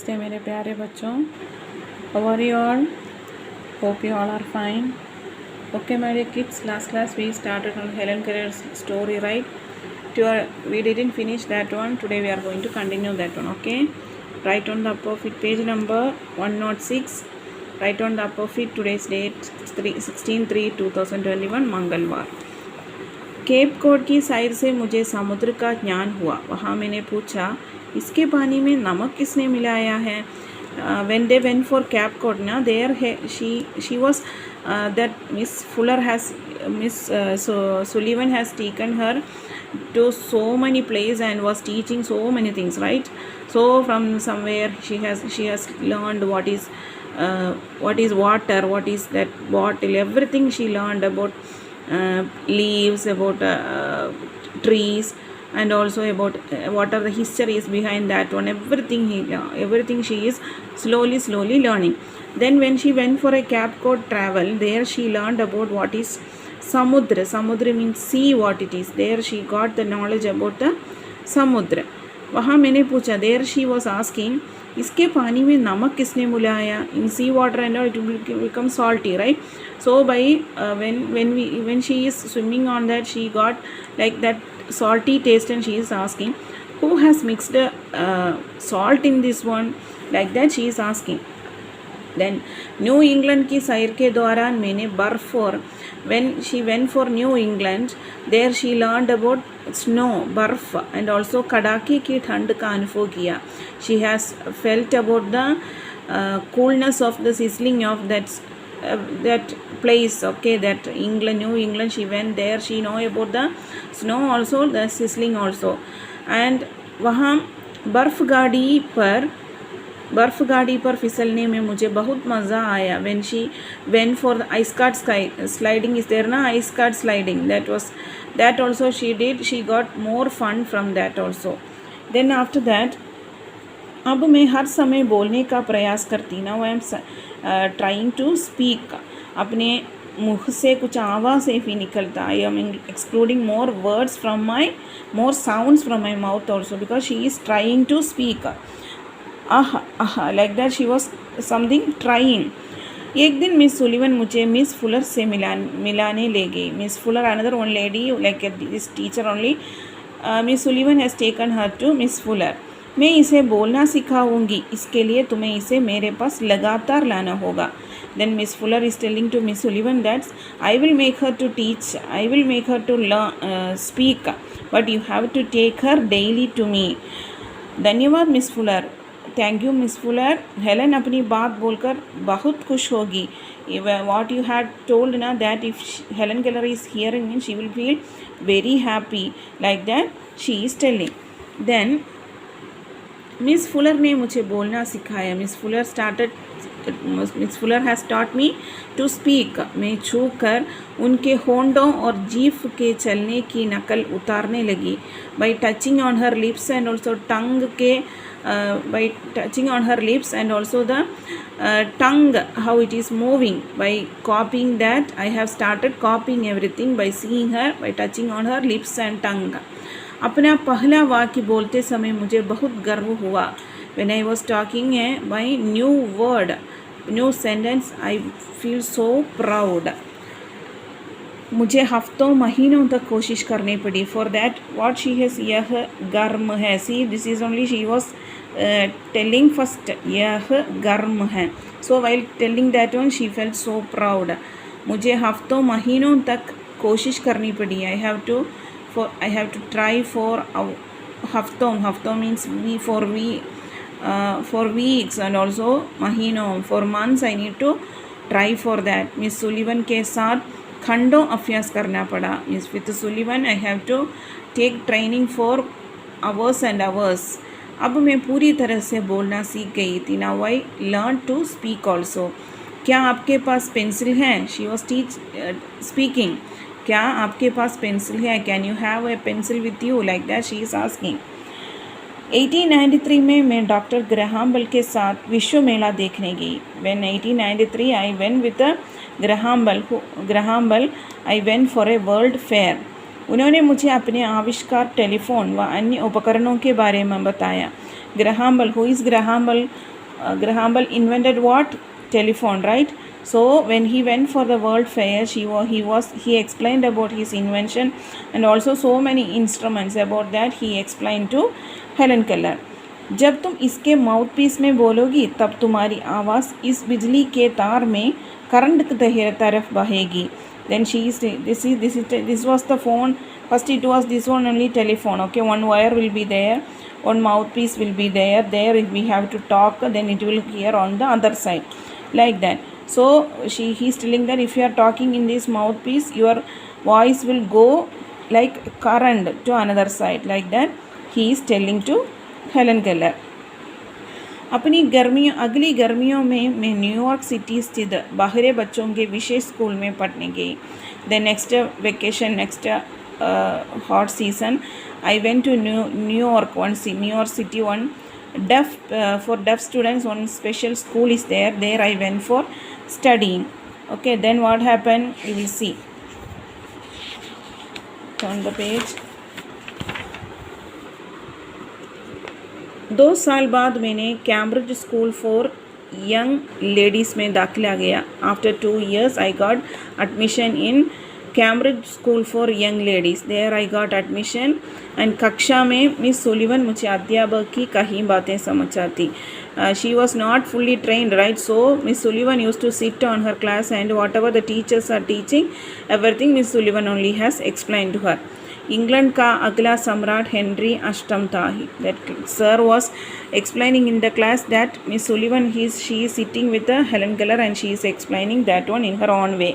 नमस्ते मेरे प्यारे बच्चों. How are you all? Hope you all are fine. Okay, my dear kids, last class we started on Helen Keller's story, right? We didn't finish that one. Today we are going to continue that one, okay? Write on the upper feet page number 106. Write on the upper feet today's date 16/3/2021 मंगलवार. Cap code की side से मुझे समुद्र का ज्ञान हुआ. वहाँ मैंने पूछा, इसके पानी में नमक किसने मिलाया है? When they went for Cape Cod, na, there she was that Miss Sullivan has taken her to so many places and was teaching so many things, right? So from somewhere she has learned what is water, what is that bottle, everything she learned about leaves, about trees, and also about what are the histories behind that one. Everything she is slowly learning. Then when she went for a Cape Cod travel, there she learned about what is samudra means sea, what it is. There she got the knowledge about the samudra. वहाँ मैंने पूछा, there she was asking, इसके पानी में नमक किसने मिलाया? In sea water and all it will become salty, right? So by when she is swimming on that, she got like that salty taste, and she is asking, who has mixed salt in this one? Like that she is asking. Then new England की सैर के दौरान मैंने बर्फ और when she went for New England, there she learned about snow, बर्फ, and also कड़ाके की ठंड का अनुभव किया. She has felt about the coolness of the sizzling of that place, okay, that England, New England, she went there, she know about the snow also, the sizzling also. And वहाँ बर्फ़ गाड़ी पर फिसलने में मुझे बहुत मज़ा आया. When she went for the ice cart sliding, is there na ice cart sliding, that also she did. She got more fun from that also. Then after that, अब मैं हर समय बोलने का प्रयास करती ना. I am trying to speak. अपने मुख से कुछ आवाज़ ही निकलता. I am excluding more words from my, more sounds from my mouth also, because she is trying to speak. Like that she was something trying. एक दिन मिस सुलिवन मुझे मिस फुलर से मिलाने ले गई. Miss Fuller, another one lady like this teacher only. Miss Sullivan has taken her to Miss Fuller. मैं इसे बोलना सिखाऊंगी, इसके लिए तुम्हें इसे मेरे पास लगातार लाना होगा. Then Miss Fuller is telling to Miss Sullivan that I will make her to teach, I will make her to learn, speak, but you have to take her daily to me. धन्यवाद miss Fuller. Thank you miss Fuller. Helen अपनी बात बोलकर बहुत खुश होगी. What you had told ना, that if Helen Keller is hearing me, she will feel very happy. Like that she is telling. Then Miss Fuller ने मुझे बोलना सिखाया. Miss Fuller has taught me to speak. मैं छू कर उनके होंठों और जीभ के चलने की नकल उतारने लगी. By touching on her lips and also tongue के by touching on her lips and also the tongue, how it is moving. By copying that, I have started copying everything by seeing her, by touching on her lips and tongue. अपना पहला वाक्य बोलते समय मुझे बहुत गर्व हुआ. When I was talking my new word, new sentence, I feel so proud. मुझे हफ्तों महीनों तक कोशिश करनी पड़ी. For that what she has, यह गर्म है. See, this is only she was telling first, यह गर्म है. So while telling that one, she felt so proud. मुझे हफ्तों महीनों तक कोशिश करनी पड़ी. I have to try for हफ्तों means for weeks, and also महीनों for months. I need to try for that. Miss Sullivan के साथ खंडों अभ्यास करना पड़ा. Means with Sullivan I have to take training for hours and hours. अब मैं पूरी तरह से बोलना सीख गई थी. Now I learn to speak also. क्या आपके पास पेंसिल है? She was speaking. क्या आपके पास पेंसिल है? Can you have a pencil with you? Like that she is asking. 1893 में मैं डॉक्टर ग्राहम बेल के साथ विश्व मेला देखने गई. When 1893 I went with Graham Bell, I went for a world fair. उन्होंने मुझे अपने आविष्कार टेलीफोन व अन्य उपकरणों के बारे में बताया. Graham Bell, who is Graham Bell? Graham Bell invented what? Telephone, right? So when he went for the World Fair, he explained about his invention and also so many instruments. About that he explained to Helen Keller. जब तुम इसके mouth piece में बोलोगी तब तुम्हारी आवाज़ इस बिजली के तार में करंट की तरफ बहेगी. Then she is this was the phone. First it was this one only telephone. Okay, one wire will be there, one mouthpiece will be there. There we have to talk, then it will hear on the other side, like that. So he's telling that if you are talking in this mouthpiece, your voice will go like current to another side, like that. He is telling to Helen Keller. अपनी अगली गर्मियों में मैं New York city स्थित बाहरे बच्चों के विशेष school में पढ़ने गई. The next vacation, next hot season, I went to New York New York city. One for deaf students, one special school is there I went for studying. Okay, then what happened, you will see. Turn the page. 2 साल बाद मैंने Cambridge school for young ladies में दाखिला गया. After 2 years I got admission in Cambridge school for young ladies. There I got admission. And कक्षा में miss Sullivan मुझे अध्यापक की कई बातें समझाती. She was not fully trained, right? So Miss Sullivan use to sit on her class and whatever the teachers are teaching, everything Miss Sullivan only has explain to her. England का अगला सम्राट Henry अष्टम था. That sir was explaining in the class that Miss Sullivan she is sitting with Helen Keller and she is explaining that one in her own way.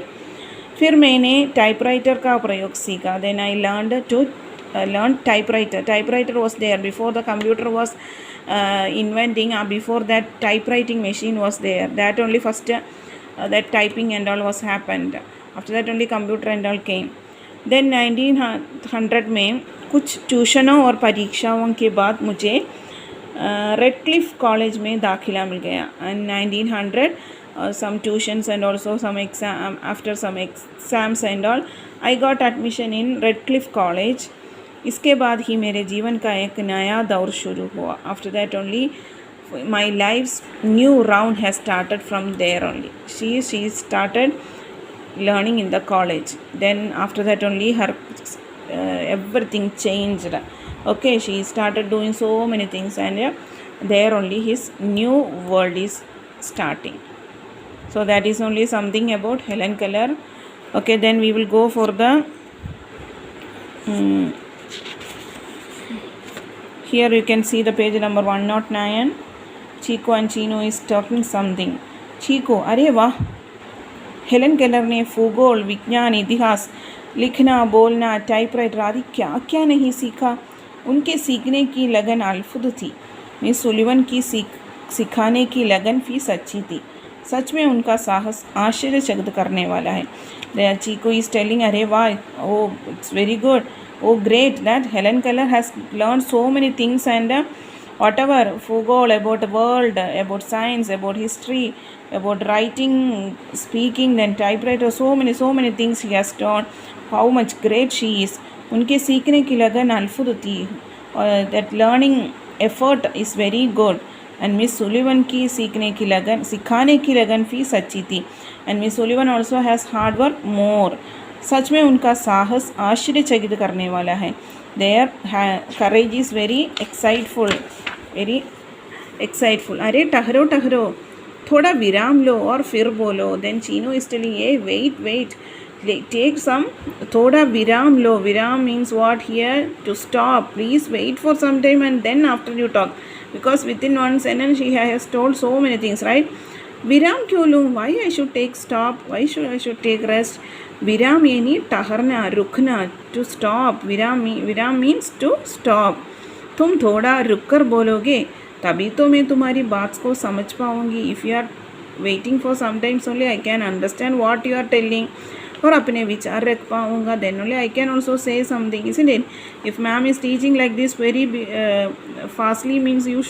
फिर मैंने typewriter का प्रयोग सीखा. Then I learned typewriter. Typewriter was there before the computer was inventing. Before that, typewriting machine was there. That only first that typing and all was happened. After that only computer and all came. Then 1900 में कुछ ट्यूशनों और परीक्षाओं के बाद मुझे Radcliffe college में दाखिला मिल गया. And 1900 some tuitions and also some exam, after some exams and all, I got admission in Redcliffe College. इसके बाद ही मेरे जीवन का एक नया दौर शुरू हुआ. After that only my life's new round has started from there only. She started learning in the college. Then after that only her everything changed. Okay, she started doing so many things and there only his new world is starting. So that is only something about Helen Keller. Okay, then we will go for the here you can see the page number 109. Chico and Chino is talking something. Chico, अरे वाह, Helen Keller ने भूगोल, विज्ञान, इतिहास, लिखना, बोलना, typewriter आदि क्या क्या नहीं सीखा. उनके सीखने की लगन अद्भुत थी. मिस सुलिवन की सिखाने की लगन भी सच्ची थी. सच में उनका साहस आश्चर्यचकित करने वाला है. Chico is telling, अरे वाह, oh it's very good, oh great that Helen Keller has learned so many things and whatever, भूगोल, about the world, about science, about history, about writing, speaking, then typewriter, so many things she has done. How much great she is. उनके सीखने की लगन अद्भुत थी. That learning effort is very good. And Miss Sullivan की सिखाने की लगन भी सच्ची थी. And Miss Sullivan also has hard work more. सच में उनका साहस आश्चर्यचकित करने वाला है. Their courage is very exciteful. अरे ठहरो, थोड़ा विराम लो और फिर बोलो. Then Chino is telling, a wait, take some, थोड़ा विराम लो. विराम means what here? To stop. Please wait for some time and then after you talk. Because within one sentence she has told so many things, right? विराम क्यों लूँ? Why I should take stop? Why I should take rest? विराम यानी ठहरना, रुकना, to stop. विराम means to stop. तुम थोड़ा रुक कर बोलोगे तभी तो मैं तुम्हारी बात को समझ पाऊँगी. If you are waiting for sometimes only I can understand what you are telling. और अपने विचार रख पाऊँगा, then only I can also say something, isn't it? If ma'am is teaching like this very fastly means you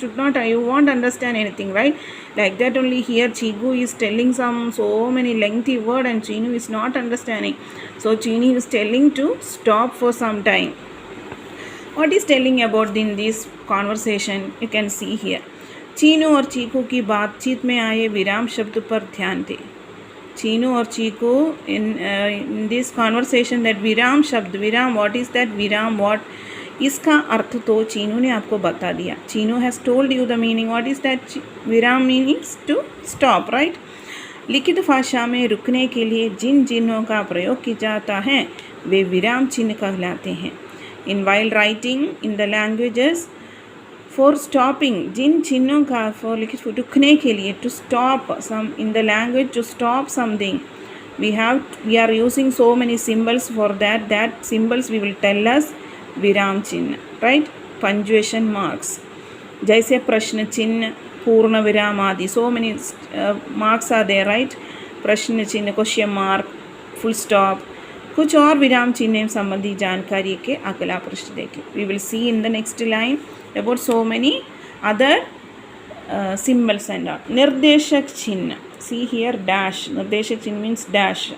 won't understand anything, right? Like that only here Chico is telling so many lengthy word and Chinu is not understanding. So Chinu is telling to stop for some time. What is telling about in this conversation? You can see here. Chinu और चीकू की बातचीत में आए विराम शब्द पर ध्यान दें. चीनू और चीकू in this conversation that विराम शब्द, विराम, what is that विराम, what, इसका अर्थ तो चीनू ने आपको बता दिया. Chinu has told you the meaning. What is that विराम means? To stop, right? लिखित भाषा में रुकने के लिए जिन चिन्हों का प्रयोग किया जाता है वे विराम चिन्ह कहलाते हैं. In while writing in the languages, for stopping, जिन चिन्हों का फॉर लिखित रुकने के लिए, to stop some in the language, to stop something, we are using so many symbols for that symbols we will tell us विराम चिन्ह, right? Punctuation marks, जैसे प्रश्न चिन्ह, पूर्ण विराम आदि, so many marks are there, right? प्रश्न चिन्ह, क्वेश्चन मार्क, फुल स्टॉप. कुछ और विराम चिन्ह संबंधी जानकारी के अगला पृष्ठ देखें. We will see in the next line about so many other symbols and all. निर्देशक चिन्ह, सी हियर डैश, निर्देशक चिन्ह मीन्स डैश.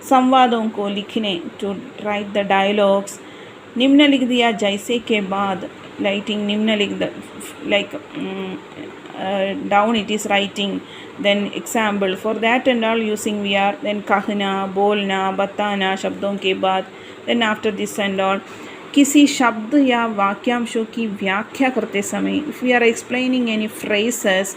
संवादों को लिखने, टू राइट द डायलॉग्स. निम्न लिख दिया जैसे के बाद, राइटिंग निम्न लिख द, like down it is writing, then example for that and all using we are, then कहना, बोलना, बताना शब्दों के बाद, then after this and all. किसी शब्द या वाक्यांशों की व्याख्या करते समय, if we are explaining any phrases,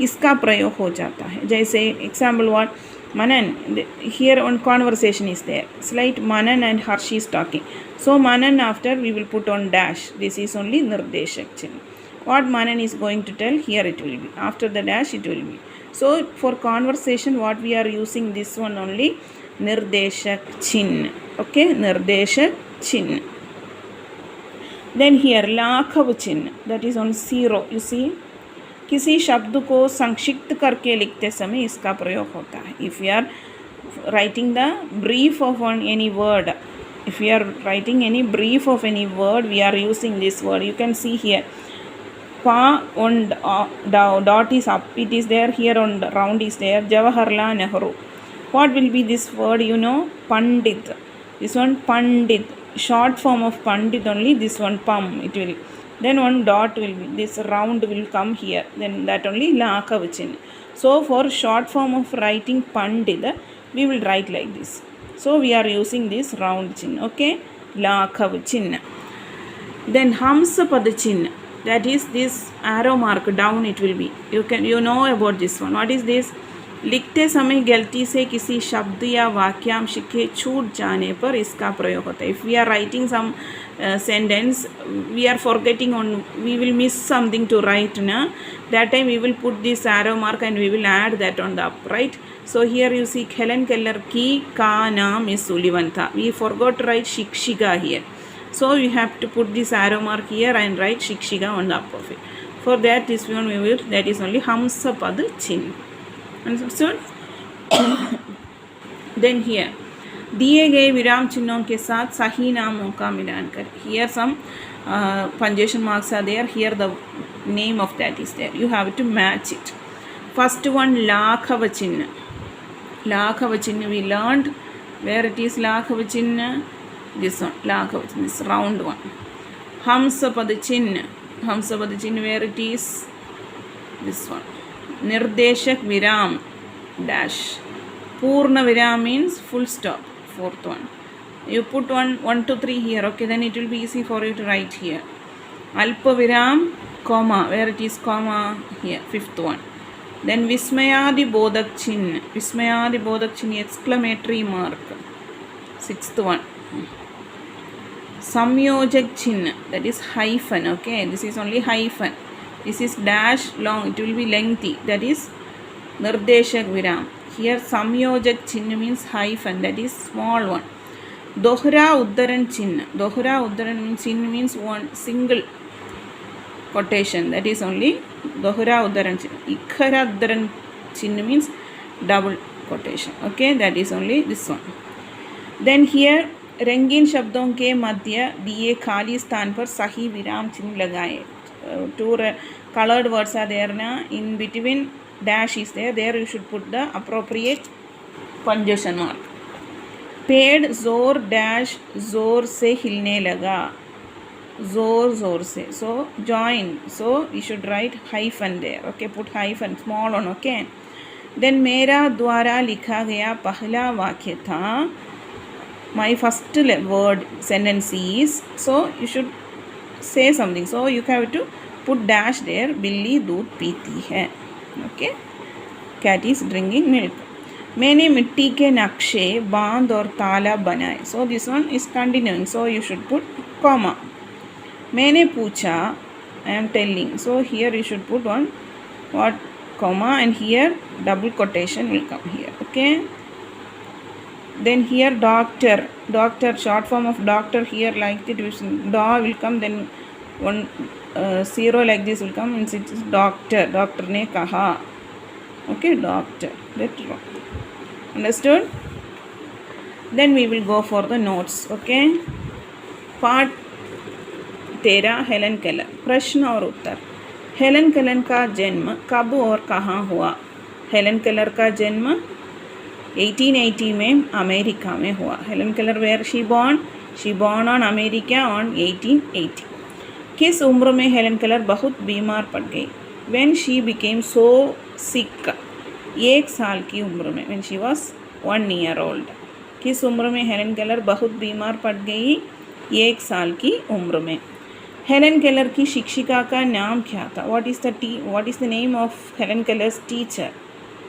इसका प्रयोग हो जाता है. जैसे example what, Manan, here on conversation is there, slight Manan and Harshi is talking, so Manan after we will put on dash, this is only निर्देशक चिन्ह. What Manan is going to tell, here it will be, after the dash it will be. So for conversation what we are using this one only, nirdeshak chinh, okay, nirdeshak chinh. Then here लाघव चिन्ह, that is on 0, you see. किसी शब्द को संक्षिप्त करके लिखते समय इसका प्रयोग होता है. If we are writing the brief of on any word, if we are writing any brief of any word, we are using this word. You can see here, pa on dot is up, it is there, here on round is there, Jawaharlal Nehru. What will be this word, you know? Pandit. This one Pandit, short form of Pandit only, this one Pam it will, then one dot will be, this round will come here, then that only Lakav chinh. So for short form of writing Pandit, we will write like this. So we are using this round chinh, okay, Lakav chinh. Then Hamsapad chinh, that is this arrow mark down it will be. You know about this one. What is this? लिखते समय गलती से किसी शब्द या वाक्यांश के छूट जाने पर इसका प्रयोग होता है. If we are writing some sentence, we are forgetting on, we will miss something to write, na? That time we will put this arrow mark and we will add that on the up, right? So here you see Helen Keller की का नाम is Sullivan था. We forgot to write Shikshika here. So we have to put this arrow mark here and write Shikshika on the up of it. For that this one we will, that is only Hamsapad chinh. Understood? Then here, दिए गए विराम चिन्हों के साथ सही नामों का मिलान कर. Here some punctuation marks are there. Here the name of that is there. You have to match it. First one लाघव चिन्ह. लाघव चिन्ह we learned. Where it is लाघव चिन्ह? This one, लाघव चिन्ह, this round one. Hamsapad चिन्ह. Hamsapad चिन्ह where it is? This one. निर्देशक विराम dash. पूर्ण विराम means full stop, fourth one. You put 1 2 3 here, okay, then it will be easy for you to write here. अल्प विराम comma, where it is comma? Here, fifth one. Then विस्मयादि बोधक चिन्ह. विस्मयादि बोधक चिन्ह exclamatory mark, sixth one. संयोजक चिन्ह, that is hyphen, okay, this is only hyphen. This is dash long, it will be lengthy, that is nirdeshak viram. Here samyojak chinna means hyphen, that is small one. Dohra uddaran chinna. Dohra uddaran chinna means one single quotation, that is only dohra uddaran chinna. Ikhara uddaran chinna means double quotation, okay, that is only this one. Then here रंगीन शब्दों के मध्य दिए खाली स्थान पर सही विराम चिन्ह लगाएं. Two colored words are there, na? In between dash is there. There you should put the appropriate punctuation mark. पेड़ जोर dash जोर से हिलने लगा. zor se. So join. So you should write hyphen there. Okay, put hyphen small one. Okay. Then मेरा द्वारा लिखा गया पहला वाक्य था. My first word sentence is. So you should say something. So you have to put dash there. बिल्ली दूध पीती है. Okay. Cat is drinking milk. मैंने मिट्टी के नक्शे बांध और ताला बनाए. So this one is continuing. So you should put comma. मैंने पूछा, I am telling. So here you should put one what comma, and here double quotation will come here. Okay. Then here doctor, short form of doctor here like it da will come, then one zero like this will come, and it is doctor. Doctor ने कहा. Okay, doctor. That's wrong. Understood? Then we will go for the notes. Okay. Part 13 Helen Keller. प्रश्न और उत्तर. Helen Keller का जन्म कब और कहाँ हुआ? हेलन केलर का जन्म 1880 में अमेरिका में हुआ. Helen Keller where she born on America on 1880. किस उम्र में हेलन केलर बहुत बीमार पड़ गई? व्हेन शी बिकेम सो सिक. 1 साल की उम्र में. When she was 1 year old. किस उम्र में हेलन केलर बहुत बीमार पड़ गई? 1 साल की उम्र में. हेलन केलर की शिक्षिका का नाम क्या था? What is the name of Helen Keller's teacher?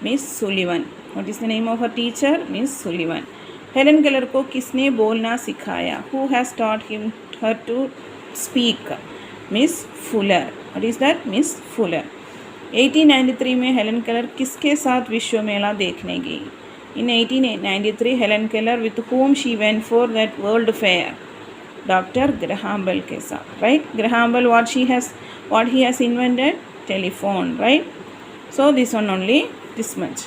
Miss Sullivan. What is the name of her teacher? Miss Sullivan. Helen Keller को किसने बोलना सिखाया? Who has taught her to speak? Miss Fuller. What is that? Miss Fuller. 1893 में Helen Keller किसके साथ विश्व मेला देखने गई? In 1893 Helen Keller with whom she went for that world fair? Doctor Graham Bell के साथ. Right. Graham Bell what he has invented? Telephone. Right. So this one only, this much.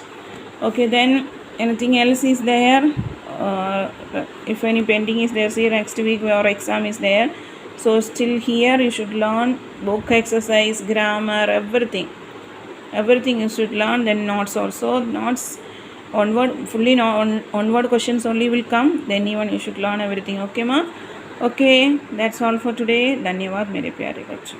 Okay, then anything else is there? If any pending is there, see next week our exam is there. So still here you should learn book exercise, grammar, everything you should learn. Then notes also. Notes onward questions only will come. Then even you should learn everything. Okay ma? Okay, that's all for today. धन्यवाद मेरे प्यारे बच्चों.